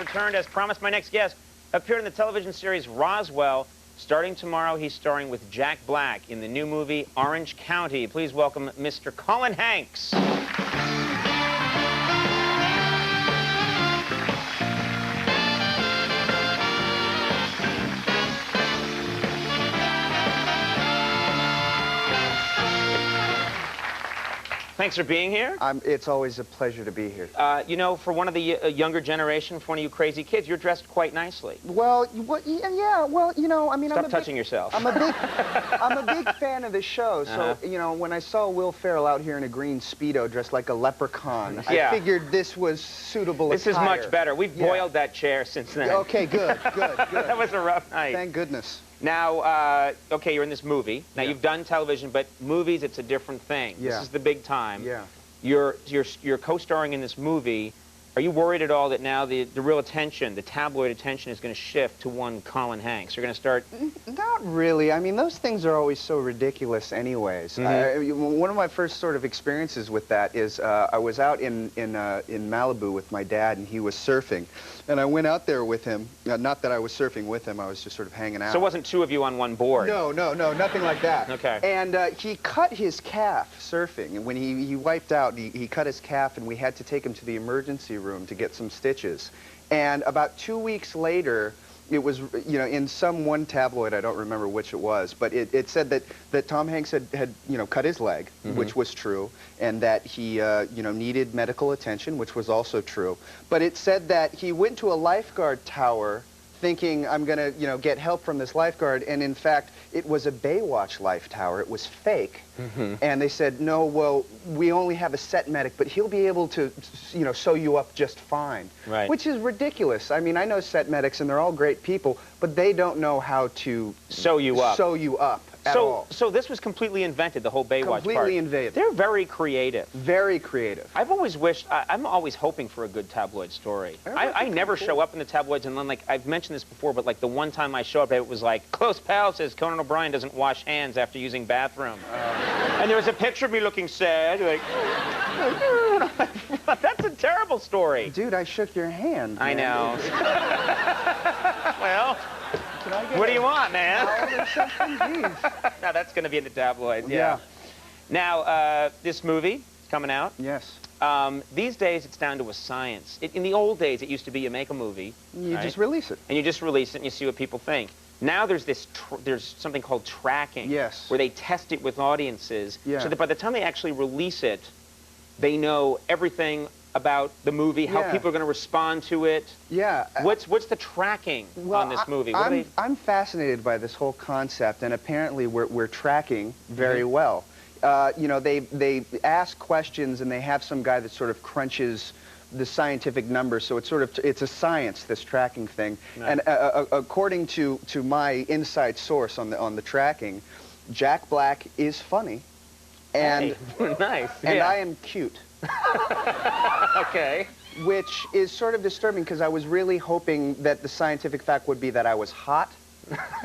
returned. As promised, my next guest appeared in the television series Roswell. Starting tomorrow, he's starring with Jack Black in the new movie Orange County. Please welcome Mr. Colin Hanks. Thanks for being here. It's always a pleasure to be here. You know, for one of the younger generation, for one of you crazy kids, you're dressed quite nicely. Well, yeah, well, you know, I mean, Stop touching yourself. I'm a big fan of the show, so, you know, when I saw Will Ferrell out here in a green Speedo dressed like a leprechaun, yeah. I figured this was suitable This is much better. We've boiled that chair since then. Okay, good. That was a rough night. Thank goodness. Now, okay, you're in this movie. Now, you've done television, but movies, it's a different thing. Yeah. This is the big time. Yeah. You're co-starring in this movie. Are you worried at all that now the real attention, the tabloid attention, is going to shift to one Colin Hanks? You're going to start... Not really. I mean, those things are always so ridiculous anyways. One of my first sort of experiences with that is I was out in Malibu with my dad, and he was surfing. And I went out there with him. Not that I was surfing with him, I was just sort of hanging out. So it wasn't two of you on one board? No, nothing like that. Okay. And he cut his calf surfing, and when he wiped out, he cut his calf, and we had to take him to the emergency room to get some stitches. And about 2 weeks later, it was, you know, in one tabloid, I don't remember which it was, but it said that Tom Hanks had you know, cut his leg, which was true, and that he, you know, needed medical attention, which was also true. But it said that he went to a lifeguard tower thinking, I'm going to, you know, get help from this lifeguard, and in fact, it was a Baywatch life tower. It was fake. And they said, no, well, we only have a set medic, but he'll be able to, you know, sew you up just fine. Right. Which is ridiculous. I mean, I know set medics, and they're all great people, but they don't know how to sew you up at all. So this was completely invented, the whole Baywatch part. Completely invented. They're very creative. Very creative. I've always wished, I'm always hoping for a good tabloid story. I never show up in the tabloids, and then, like, I've mentioned this before, but, like, the one time I show up, it was like, close pal says Conan O'Brien doesn't wash hands after using bathroom. And there was a picture of me looking sad, like, that's a terrible story. Dude, I shook your hand. I know. Well, what do you want, man? Now that's going to be in the tabloids, yeah. Now, this movie is coming out. Yes. These days, it's down to a science. In the old days, it used to be you make a movie. You just release it. And you just release it and you see what people think. Now there's something called tracking. Yes. Where they test it with audiences. Yeah. So that by the time they actually release it, they know everything about the movie, how people are going to respond to it. Yeah. What's the tracking on this movie? I'm fascinated by this whole concept, and apparently we're tracking very well. You know, they ask questions, and they have some guy that sort of crunches the scientific numbers, so it's a science, this tracking thing. Nice. And according to my inside source on the tracking, Jack Black is funny, and nice. And I am cute. Okay. Which is sort of disturbing, because I was really hoping that the scientific fact would be that I was hot.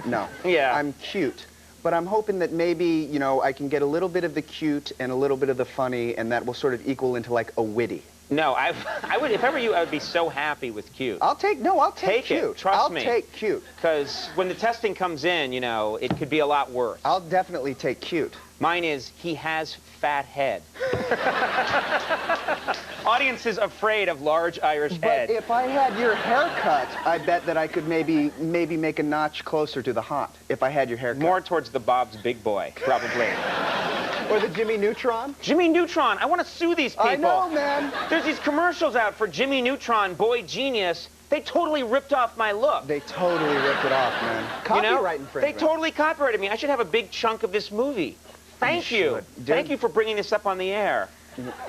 No. Yeah. I'm cute. But I'm hoping that maybe, you know, I can get a little bit of the cute and a little bit of the funny, and that will sort of equal into like a witty. No, I would, if I were you, I would be so happy with cute. I'll take cute. It, trust me. I'll take cute. Because when the testing comes in, you know, it could be a lot worse. I'll definitely take cute. Mine is, he has fat head. Audience is afraid of large Irish head. But if I had your haircut, I bet that I could maybe make a notch closer to the hot, if I had your haircut. More towards the Bob's Big Boy, probably. Or the Jimmy Neutron? Jimmy Neutron. I want to sue these people. I know, man. There's these commercials out for Jimmy Neutron, Boy Genius. They totally ripped off my look. They totally ripped it off, man. Copyright infringement. They totally copyrighted me. I should have a big chunk of this movie. Thank you. Thank you for bringing this up on the air.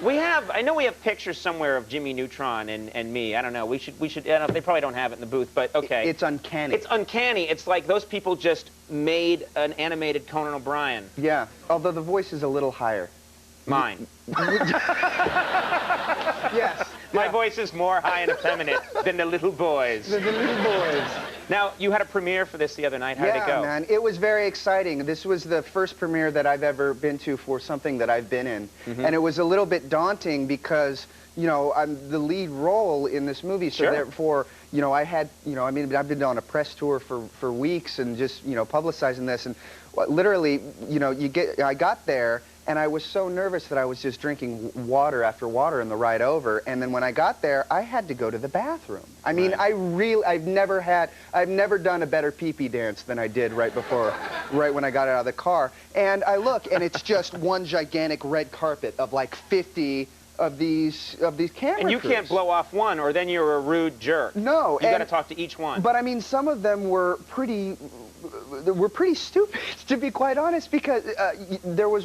I know we have pictures somewhere of Jimmy Neutron and me. I don't know. We should, I don't know, they probably don't have it in the booth, but okay. It's uncanny. It's uncanny. It's like those people just made an animated Conan O'Brien. Yeah, although the voice is a little higher. Mine. Yes. My voice is more high and effeminate than the little boys. The little boys. Now, you had a premiere for this the other night. How did it go? Yeah, man. It was very exciting. This was the first premiere that I've ever been to for something that I've been in. And it was a little bit daunting because, you know, I'm the lead role in this movie, so therefore, you know, I had, you know, I mean, I've been on a press tour for weeks and just, you know, publicizing this, and literally, you know, I got there, and I was so nervous that I was just drinking water after water in the ride over. And then when I got there, I had to go to the bathroom. I mean, Right. I've never done a better pee-pee dance than I did right when I got out of the car. And I look, and it's just one gigantic red carpet of like 50 of these camera And you crews. can't blow off one, or then you're a rude jerk. No. You got to talk to each one. But I mean, some of them were pretty stupid, to be quite honest, because there was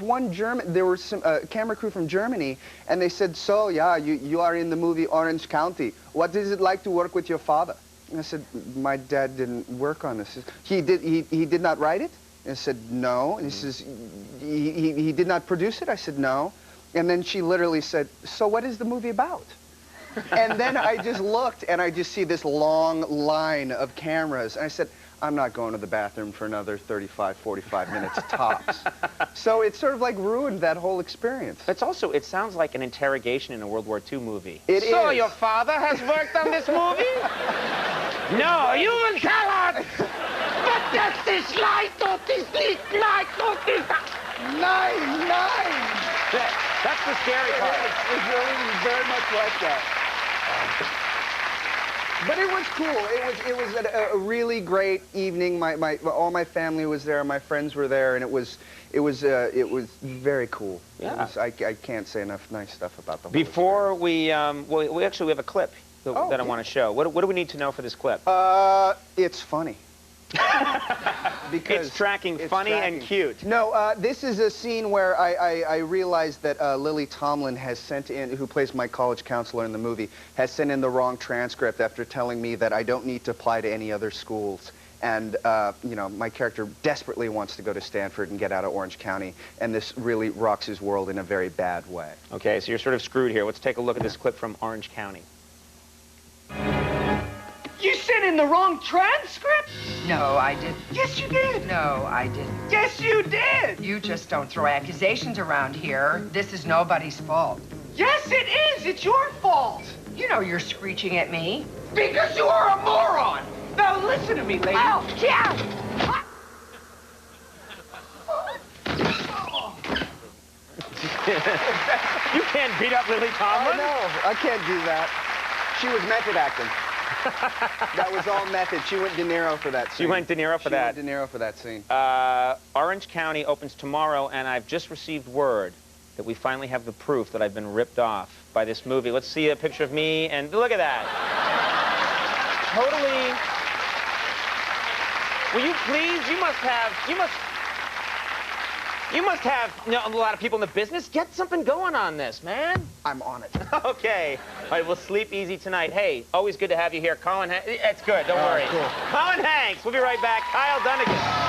some camera crew from Germany, and they said, so, yeah, you are in the movie Orange County. What is it like to work with your father? And I said, my dad didn't work on this. He did not write it? And I said, no. And he says, he did not produce it? I said, no. And then she literally said, so what is the movie about? And then I just looked, and I just see this long line of cameras. And I said, I'm not going to the bathroom for another 35, 45 minutes tops. So it sort of like ruined that whole experience. It's also, it sounds like an interrogation in a World War II movie. So your father has worked on this movie? No, you will tell us! But das ist leicht und ist nicht leicht und ist... Nine! That's the scary part. It's really very much like that. But it was cool. It was a really great evening. All my family was there. My friends were there, and it was very cool. Yeah. I can't say enough nice stuff about the whole Before we actually we have a clip that I want to show. What do we need to know for this clip? It's funny. Because it's tracking funny and cute. No, this is a scene where I realized that Lily Tomlin has sent in, who plays my college counselor in the movie, has sent in the wrong transcript after telling me that I don't need to apply to any other schools. And, you know, my character desperately wants to go to Stanford and get out of Orange County, and this really rocks his world in a very bad way. Okay, so you're sort of screwed here. Let's take a look at this clip from Orange County. You sent in the wrong transcript? No, I didn't. Yes, you did. No, I didn't. Yes, you did. You just don't throw accusations around here. This is nobody's fault. Yes, it is. It's your fault. You know you're screeching at me. Because you are a moron. Now listen to me, lady. Oh, yeah. You can't beat up Lily Tomlin. Oh, no, I can't do that. She was method acting. That was all method. She went De Niro for that scene. She went De Niro for that. She went De Niro for that scene. Orange County opens tomorrow, and I've just received word that we finally have the proof that I've been ripped off by this movie. Let's see a picture of me, and look at that. Totally. Will you please? You must have a lot of people in the business. Get something going on this, man. I'm on it. Okay. All right, we'll sleep easy tonight. Hey, always good to have you here. Colin, it's good. Don't worry. Cool. Colin Hanks. We'll be right back. Kyle Dunnigan.